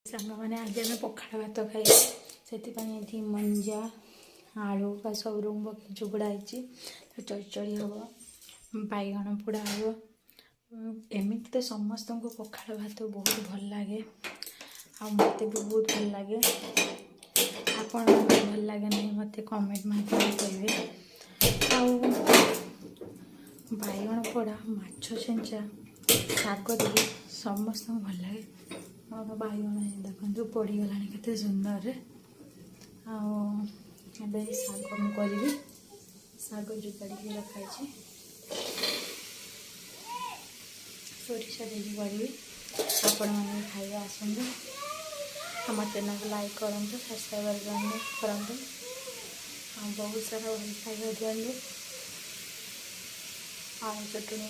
सांग मैंने आज आम पखाड़ भात खाई से मंजा आलू का सब रूम चुगुड़ा तो चढ़चड़ी हम बैगण पोड़ा हम एमती तो समस्त को पखाड़ भात बहुत भल लगे मत भी बहुत भल लगे आपण भल लगे नहीं मत कमेंट माध्यम कहे बैगण पोड़ा माछ छेंचा शाग दे समस्त भल लगे मोर बैगण देखो पड़गला के सुंदर आबे शाग मुझे शाग जुगाड़ी रखाई सोरिष देवी करी आपण मैंने खाଇବା आसतु मत लाइक करूँ सब्सक्राइब करूँ बहुत सारा भल खाଇବା दिखाँ आलू चटनी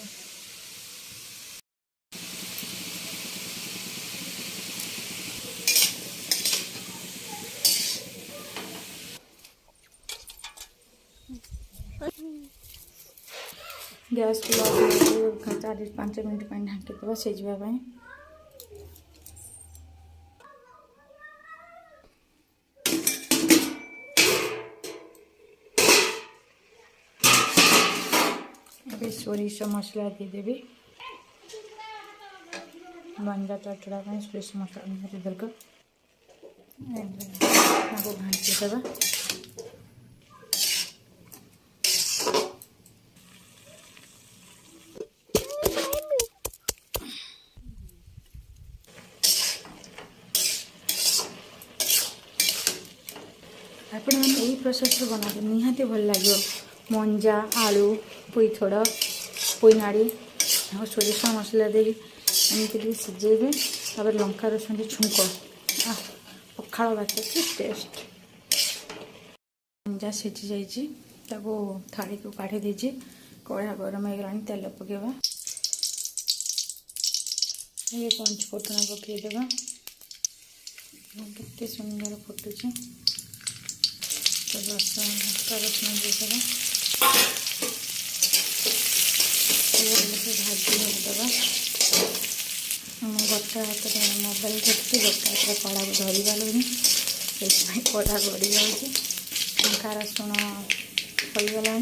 गैस को 4-5 मिनट ढांकीदेवा सीझापी अभी सोरिष मसला देदेवी मंजा चटड़ा सोरिष मसला निहाती दरकार घांटीदेवा आपण मैंने यही प्रोसेस बनाते निहाती भल लगे मंजा आलू पुई थोड़ पुई नाड़ी और सोरिष मसला दे एमती सीझेबे तापर लंका रसुन छुंक पखाड़ भात की टेस्ट मंजा सीझी जाइए थाली को काढ़ी देछि कड़ा गरम हो गलानी तेल पकेबा ये पंच फुटण पकईदेवा केते सुंदर फुटुची तो रसुन देदेवा भाजी होदेवा गोटा हाथ मोबाइल देखिए गोटा हाथ कड़ा को धरी पारूनी से कड़ा गड़ी जाऊँगी लंका रसुण होगला